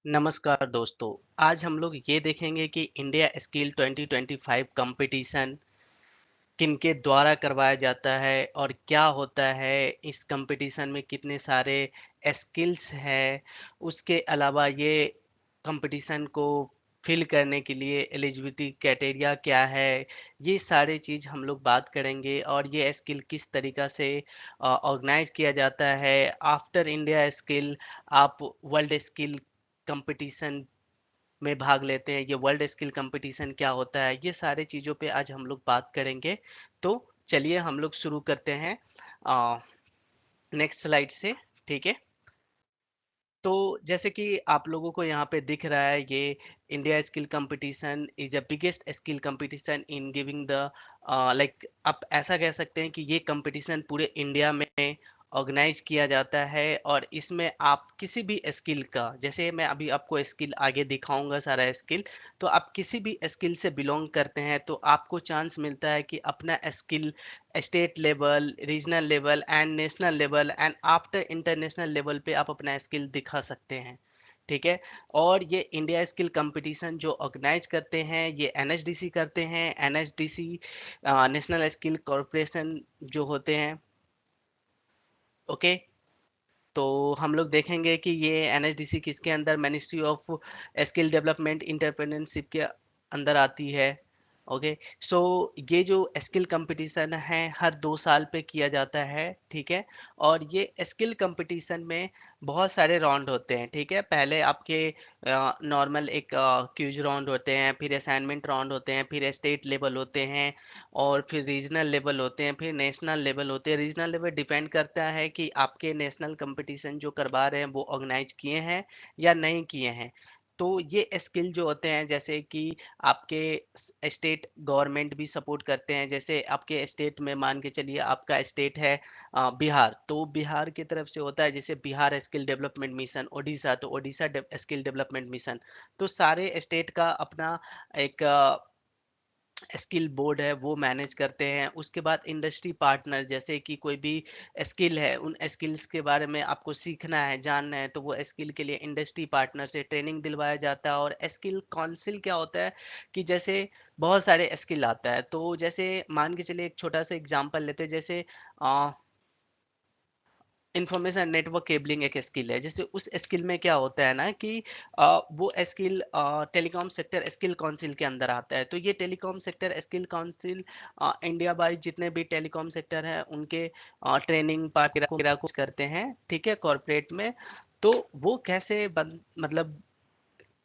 नमस्कार दोस्तों। आज हम लोग ये देखेंगे कि इंडिया स्किल 2025 कंपटीशन किनके द्वारा करवाया जाता है और क्या होता है, इस कंपटीशन में कितने सारे स्किल्स हैं। उसके अलावा ये कंपटीशन को फिल करने के लिए एलिजिबिलिटी क्राइटेरिया क्या है, ये सारे चीज़ हम लोग बात करेंगे और ये स्किल किस तरीका से ऑर्गेनाइज किया जाता है। आफ्टर इंडिया स्किल आप वर्ल्ड स्किल कंपटीशन में भाग लेते हैं। ये वर्ल्ड स्किल कंपटीशन क्या होता है, ये सारे चीज़ों पे आज हम लोग बात करेंगे। तो चलिए हम लोग शुरू करते हैं नेक्स्ट स्लाइड से। ठीक है। तो जैसे कि आप लोगों को यहाँ पे दिख रहा है, ये India skill competition is the biggest skill competition in giving the like, आप ऐसा कह सकते हैं कि ये कंपटीशन पूरे इंडिया में ऑर्गेनाइज किया जाता है और इसमें आप किसी भी स्किल का, जैसे मैं अभी आपको स्किल आगे दिखाऊंगा सारा स्किल, तो आप किसी भी स्किल से बिलोंग करते हैं तो आपको चांस मिलता है कि अपना skill state level, regional level and national level and after international level पे आप अपना स्किल दिखा सकते हैं। ठीक है। और ये इंडिया स्किल कंपटीशन जो ऑर्गेनाइज करते हैं ये एनएचडीसी करते हैं। एनएचडीसी नेशनल स्किल कॉरपोरेशन जो होते हैं। ओके। तो हम लोग देखेंगे कि ये एनएचडीसी किसके अंदर, ministry of skill development entrepreneurship के अंदर आती है। ओके। सो ये जो स्किल कंपटीशन है हर 2 साल पे किया जाता है। ठीक है। और ये स्किल कंपटीशन में बहुत सारे राउंड होते हैं। ठीक है। पहले आपके नॉर्मल एक क्यूज राउंड होते हैं, फिर असाइनमेंट राउंड होते हैं, फिर स्टेट लेवल होते हैं और फिर रीजनल लेवल होते हैं, फिर नेशनल लेवल होते हैं। रीजनल लेवल डिपेंड करता है कि आपके नेशनल कंपटीशन जो करवा रहे हैं वो ऑर्गेनाइज किए हैं या नहीं किए हैं। तो ये स्किल जो होते हैं, जैसे कि आपके स्टेट गवर्नमेंट भी सपोर्ट करते हैं। जैसे आपके स्टेट में मान के चलिए आपका स्टेट है बिहार, तो बिहार की तरफ से होता है जैसे Bihar skill development mission. Odisha तो ओडिशा स्किल डेवलपमेंट मिशन। तो सारे स्टेट का अपना एक स्किल बोर्ड है वो मैनेज करते हैं। उसके बाद इंडस्ट्री पार्टनर, जैसे कि कोई भी स्किल है, उन स्किल्स के बारे में आपको सीखना है, जानना है, तो वो स्किल के लिए इंडस्ट्री पार्टनर से ट्रेनिंग दिलवाया जाता है। और स्किल काउंसिल क्या होता है कि जैसे बहुत सारे स्किल आता है, तो जैसे मान के चलिए एक छोटा सा एग्जांपल लेते हैं। जैसे इंफॉर्मेशन नेटवर्क केबलिंग एक स्किल है। जैसे उस स्किल में क्या होता है ना कि वो skill telecom sector skill council के अंदर आता है। तो ये telecom sector skill council India wise जितने भी टेलीकॉम सेक्टर हैं उनके ट्रेनिंग पार्ट वगैरह को करते हैं। ठीक है, कॉर्पोरेट में। तो वो कैसे मतलब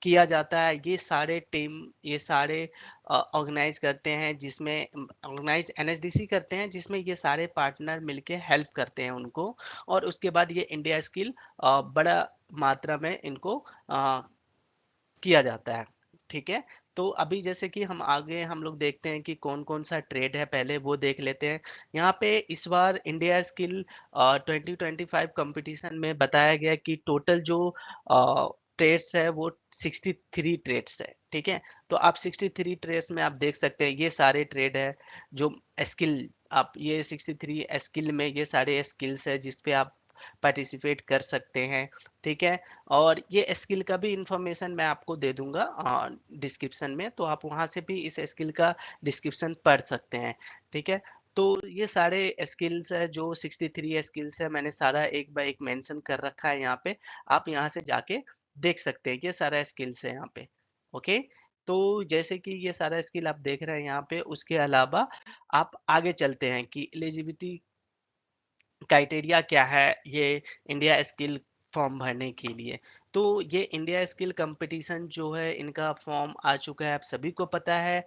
किया जाता है, ये सारे टीम, ये सारे ऑर्गेनाइज करते हैं, जिसमें ऑर्गेनाइज एनएचडीसी करते हैं, जिसमें ये सारे पार्टनर मिलके हेल्प करते हैं उनको। और उसके बाद ये इंडिया स्किल बड़ा मात्रा में इनको किया जाता है। ठीक है। तो अभी जैसे कि हम आगे हम लोग देखते हैं कि कौन कौन सा ट्रेड है, पहले वो देख लेते हैं। यहाँ पे इस बार इंडिया स्किल 2025 कंपटीशन में बताया गया कि टोटल जो ट्रेड्स है वो 63 ट्रेड्स है। ठीक है। तो आप 63 ट्रेड्स में आप देख सकते हैं ये सारे ट्रेड है जो स्किल, आप ये 63 स्किल में ये सारे स्किल्स है जिस पे आप पार्टिसिपेट कर सकते हैं। ठीक है। और ये स्किल का भी इंफॉर्मेशन मैं आपको दे दूंगा डिस्क्रिप्शन में, तो आप वहां से भी इस स्किल का डिस्क्रिप्शन पढ़ सकते हैं। ठीक है। तो ये सारे स्किल्स है, जो 63 स्किल्स है, मैंने सारा एक बाय एक मेंशन कर रखा है यहाँ पे। आप यहाँ से जाके देख सकते हैं, ये सारा स्किल्स है यहाँ पे। ओके। तो जैसे कि ये सारा स्किल आप देख रहे हैं यहाँ पे, उसके अलावा आप आगे चलते हैं कि एलिजिबिलिटी क्राइटेरिया क्या है ये इंडिया स्किल फॉर्म भरने के लिए। तो ये इंडिया स्किल कंपटीशन जो है, इनका फॉर्म आ चुका है, आप सभी को पता है।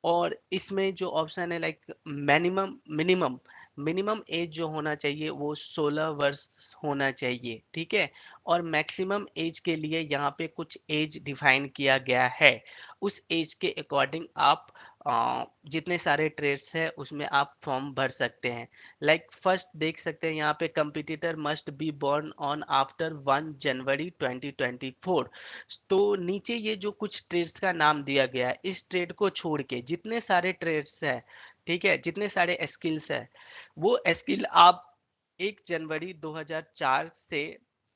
और इसमें जो ऑप्शन है like minimum minimum minimum age जो होना चाहिए वो 16 वर्ष होना चाहिए। ठीक है। और मैक्सिमम एज के लिए यहाँ पे कुछ एज डिफाइन किया गया है। उस एज के अकॉर्डिंग आप जितने सारे ट्रेड्स है उसमें आप फॉर्म भर सकते हैं। लाइक फर्स्ट देख सकते हैं यहाँ पे, competitor must be born on after 1 जनवरी 2024। तो नीचे ये जो कुछ ट्रेड्स का नाम दिया गया है, इस ट्रेड को छोड़ के जितने सारे ट्रेड्स है, ठीक है, जितने सारे स्किल्स है, वो स्किल आप 1 जनवरी 2004 से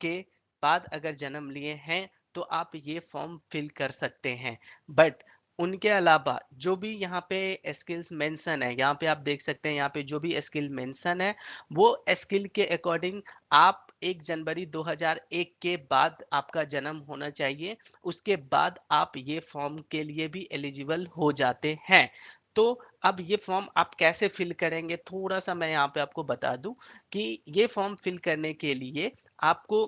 के बाद अगर जन्म लिए हैं तो आप ये फॉर्म फिल कर सकते हैं। बट उनके अलावा जो भी यहाँ पे स्किल्स मेंशन है, यहाँ पे आप देख सकते हैं, यहाँ पे जो भी स्किल मेंशन है वो स्किल के अकॉर्डिंग आप 1 जनवरी 2001 के बाद आपका जन्म होना चाहिए, उसके बाद आप ये फॉर्म के लिए भी एलिजिबल हो जाते हैं। तो अब ये फॉर्म आप कैसे फिल करेंगे, थोड़ा सा मैं यहाँ पे आपको बता दूं कि ये फॉर्म फिल करने के लिए आपको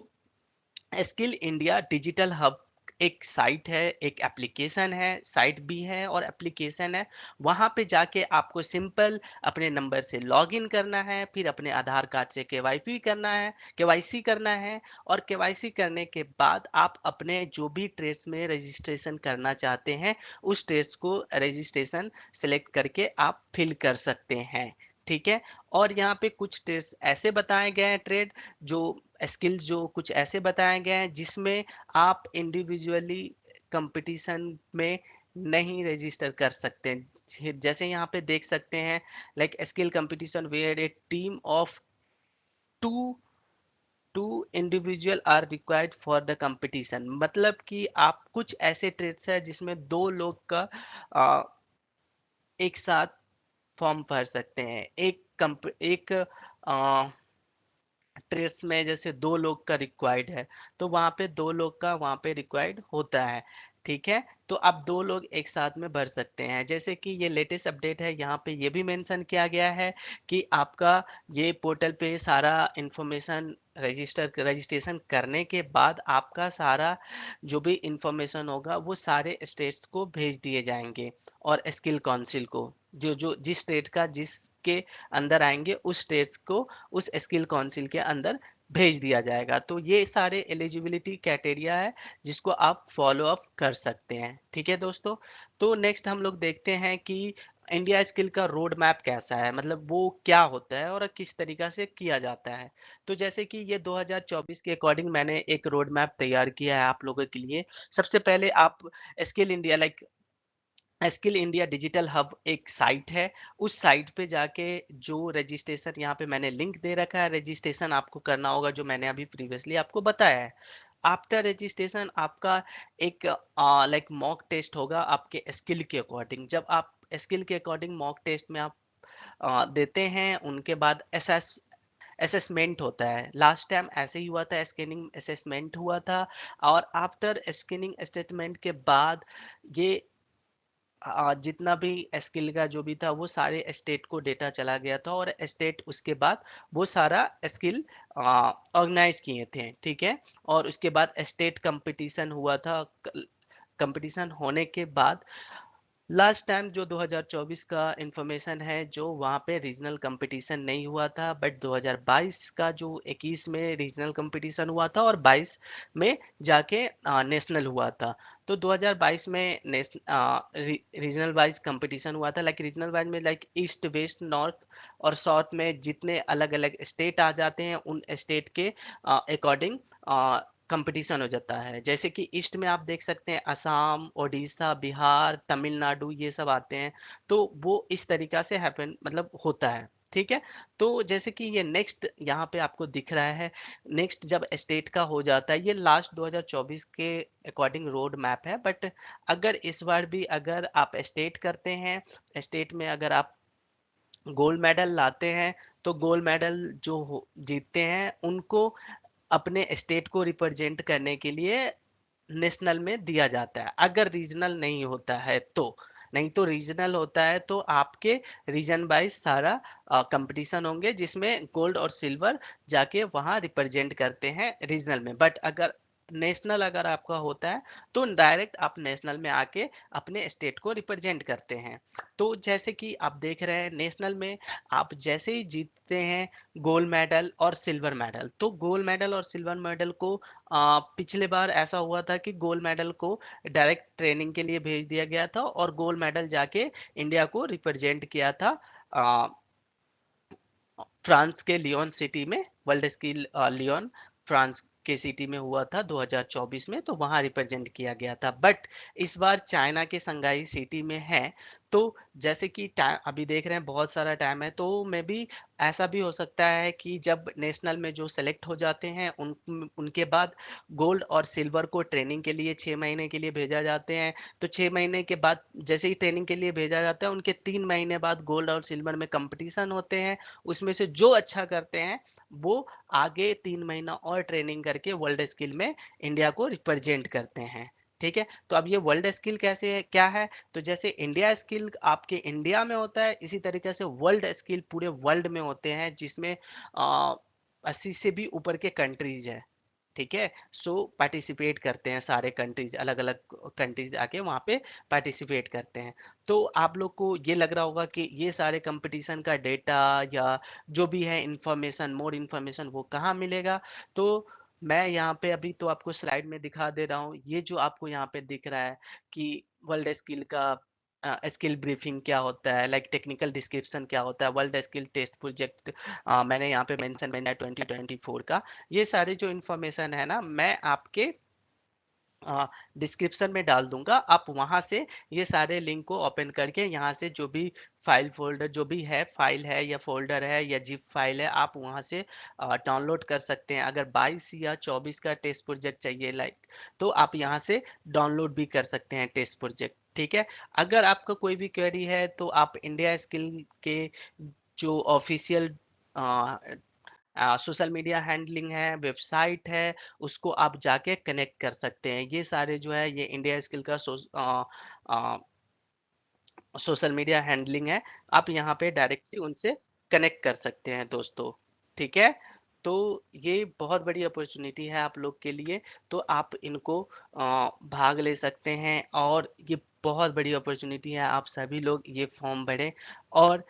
स्किल इंडिया डिजिटल हब एक साइट है, एक एप्लीकेशन है, साइट भी है और एप्लीकेशन है। वहां पे जाके आपको सिंपल अपने नंबर से लॉग इन करना है, फिर अपने आधार कार्ड से केवाईपी करना है, केवाईसी करना है, और केवाईसी करने के बाद आप अपने जो भी ट्रेड्स में रजिस्ट्रेशन करना चाहते हैं उस ट्रेड्स को रजिस्ट्रेशन सेलेक्ट करके आप फिल कर सकते हैं। ठीक है। और यहाँ पे कुछ ट्रेड्स ऐसे बताए गए हैं, ट्रेड जो स्किल जो कुछ ऐसे बताए गए हैं जिसमें आप इंडिविजुअली कंपटीशन में नहीं रजिस्टर कर सकते हैं। जैसे यहाँ पे देख सकते हैं, like skill competition where a team of two two individual are required for the competition. मतलब कि आप कुछ ऐसे ट्रेड्स है जिसमें 2 लोग का आ, एक साथ फॉर्म भर सकते हैं। एक ट्रेस में जैसे 2 लोग का रिक्वायर्ड है, तो वहां पे 2 लोग का वहां पे रिक्वायर्ड होता है। ठीक है। तो आप 2 लोग एक साथ में भर सकते हैं। जैसे कि ये लेटेस्ट अपडेट है, यहाँ पे ये भी मेंशन किया गया है कि आपका ये पोर्टल पे सारा इंफॉर्मेशन रजिस्ट्रेशन करने के बाद आपका सारा जो भी इंफॉर्मेशन होगा वो सारे स्टेट्स को भेज दिए जाएंगे, और स्किल काउंसिल को, जो जो जिस स्टेट का जिसके अंदर आएंगे उस स्टेट्स को उस स्किल काउंसिल के अंदर भेज दिया जाएगा। तो ये सारे एलिजिबिलिटी क्राइटेरिया है जिसको आप फॉलो अप कर सकते हैं। ठीक है दोस्तों। तो नेक्स्ट हम लोग देखते हैं कि इंडिया स्किल का रोड मैप कैसा है, मतलब वो क्या होता है और किस तरीका से किया जाता है। तो जैसे कि ये 2024 के अकॉर्डिंग मैंने एक रोड मैप तैयार किया है आप लोगों के लिए। सबसे पहले आप skill India skill India digital hub एक साइट है, उस साइट पे जाके जो रजिस्ट्रेशन, यहाँ पे मैंने लिंक दे रखा है, रजिस्ट्रेशन आपको करना होगा जो मैंने अभी प्रीवियसली आपको बताया है। आफ्टर रजिस्ट्रेशन आपका एक लाइक मॉक टेस्ट होगा आपके स्किल के अकॉर्डिंग। जब आप स्किल के अकॉर्डिंग मॉक टेस्ट में आप देते हैं, उनके बाद असेसमेंट होता है। लास्ट टाइम ऐसे ही हुआ था, स्कैनिंग असेसमेंट हुआ था, और आफ्टर स्कैनिंग स्टेटमेंट के बाद ये जितना भी स्किल का जो भी था वो सारे स्टेट को डेटा चला गया था, और स्टेट उसके बाद वो सारा स्किल ऑर्गेनाइज किए थे। ठीक है। और उसके बाद स्टेट कंपटीशन हुआ था। कंपटीशन होने के बाद लास्ट टाइम जो 2024 का इंफॉर्मेशन है, जो वहाँ पे रीजनल कंपटीशन नहीं हुआ था, बट 2022 का जो 21 में रीजनल कंपटीशन हुआ था और 22 में जाके नेशनल हुआ था। तो 2022 में रीजनल वाइज कंपटीशन हुआ था, लाइक रीजनल वाइज में लाइक ईस्ट वेस्ट नॉर्थ और साउथ में जितने अलग अलग स्टेट आ जाते हैं उन स्टेट के अकॉर्डिंग कंपटीशन हो जाता है। जैसे कि ईस्ट में आप देख सकते हैं असम, ओडिशा, बिहार, तमिलनाडु ये सब आते हैं। तो वो इस तरीका से हैपन मतलब होता है। ठीक है। तो जैसे कि ये नेक्स्ट यहाँ पे आपको दिख रहा है, नेक्स्ट जब स्टेट का हो जाता है, ये लास्ट 2024 के अकॉर्डिंग रोड मैप है। बट अगर इस बार भी अगर आप स्टेट करते हैं, स्टेट में अगर आप गोल्ड मेडल लाते हैं, तो गोल्ड मेडल जो जीतते हैं उनको अपने स्टेट को रिप्रेजेंट करने के लिए नेशनल में दिया जाता है। अगर रीजनल नहीं होता है तो, नहीं तो रीजनल होता है तो आपके रीजन वाइज सारा कंपटीशन होंगे जिसमें गोल्ड और सिल्वर जाके वहां रिप्रेजेंट करते हैं रीजनल में। बट अगर नेशनल अगर आपका होता है तो डायरेक्ट आप नेशनल में आके अपने स्टेट को रिप्रेजेंट करते हैं। तो जैसे कि आप देख रहे हैं नेशनल में आप जैसे ही जीतते हैं गोल्ड मेडल और सिल्वर मेडल, तो गोल्ड मेडल और सिल्वर मेडल को पिछले बार ऐसा हुआ था कि गोल्ड मेडल को डायरेक्ट ट्रेनिंग के लिए भेज दिया गया था, और गोल्ड मेडल जाके इंडिया को रिप्रेजेंट किया था फ्रांस के लियोन सिटी में। वर्ल्ड स्किल लियोन फ्रांस के सिटी में हुआ था 2024 में, तो वहां रिप्रेजेंट किया गया था। बट इस बार चाइना के संगाई सिटी में है, तो जैसे कि टाइम अभी देख रहे हैं बहुत सारा टाइम है, तो मे बी ऐसा भी हो सकता है कि जब नेशनल में जो सेलेक्ट हो जाते हैं उनके बाद गोल्ड और सिल्वर को ट्रेनिंग के लिए 6 महीने के लिए भेजा जाते हैं। तो 6 महीने के बाद जैसे ही ट्रेनिंग के लिए भेजा जाता है, उनके 3 महीने बाद गोल्ड और सिल्वर में कंपटीशन होते हैं। उसमें से जो अच्छा करते हैं वो आगे 3 महीना और ट्रेनिंग करके वर्ल्ड स्किल में इंडिया को रिप्रेजेंट करते हैं। ठीक है, तो अब ये वर्ल्ड स्किल कैसे है, क्या है? तो जैसे इंडिया स्किल आपके इंडिया में होता है, इसी तरीके से वर्ल्ड स्किल पूरे वर्ल्ड में होते हैं, जिसमें 80 से भी ऊपर के कंट्रीज है। ठीक है, सो पार्टिसिपेट करते हैं सारे कंट्रीज, अलग अलग कंट्रीज आके वहाँ पे पार्टिसिपेट करते हैं। तो आप लोग को ये लग रहा होगा कि ये सारे कंपटीशन का डेटा या जो भी है इंफॉर्मेशन, मोर इंफॉर्मेशन वो कहाँ मिलेगा? तो मैं यहाँ पे अभी तो आपको स्लाइड में दिखा दे रहा हूँ। ये जो आपको यहाँ पे दिख रहा है कि वर्ल्ड स्किल का स्किल ब्रीफिंग क्या होता है, लाइक टेक्निकल डिस्क्रिप्शन क्या होता है, वर्ल्ड स्किल टेस्ट प्रोजेक्ट मैंने यहाँ पे मेंशन मैंने 2024 का। ये सारी जो इन्फॉर्मेशन है ना, मैं आपके डिस्क्रिप्शन में डाल दूंगा। आप वहां से ये सारे लिंक को ओपन करके यहाँ से जो भी फाइल फोल्डर जो भी है, फाइल है या फोल्डर है या जिप फाइल है, आप वहां से डाउनलोड कर सकते हैं। अगर 22 या 24 का टेस्ट प्रोजेक्ट चाहिए लाइक, तो आप यहाँ से डाउनलोड भी कर सकते हैं टेस्ट प्रोजेक्ट। ठीक है, अगर आपका कोई भी क्वेरी है तो आप इंडिया स्किल के जो ऑफिशियल सोशल मीडिया हैंडलिंग है, वेबसाइट है, उसको आप जाके कनेक्ट कर सकते हैं। ये सारे जो है ये इंडिया स्किल का सोशल मीडिया हैंडलिंग है। आप यहाँ पे डायरेक्टली उनसे कनेक्ट कर सकते हैं दोस्तों। ठीक है, तो ये बहुत बड़ी अपॉर्चुनिटी है आप लोग के लिए, तो आप इनको भाग ले सकते हैं। और ये बहुत बड़ी अपॉर्चुनिटी है, आप सभी लोग ये फॉर्म भरें। और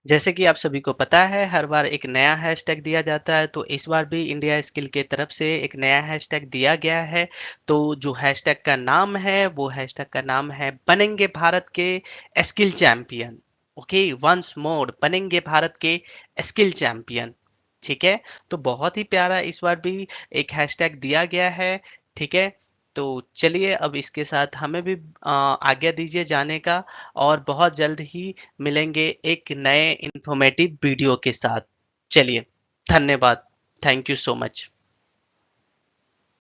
जैसे कि आप सभी को पता है, हर बार एक नया हैशटैग दिया जाता है, तो इस बार भी इंडिया स्किल के तरफ से एक नया हैशटैग दिया गया है। तो जो हैशटैग का नाम है, वो हैशटैग का नाम है बनेंगे भारत के skill champion. Okay, once more, बनेंगे भारत के स्किल चैंपियन। ठीक है, तो बहुत ही प्यारा इस बार भी एक हैशटैग दिया गया है। ठीक है, तो चलिए अब इसके साथ हमें भी आज्ञा दीजिए जाने का, और बहुत जल्द ही मिलेंगे एक नए इंफॉर्मेटिव वीडियो के साथ। चलिए, धन्यवाद। Thank you so much.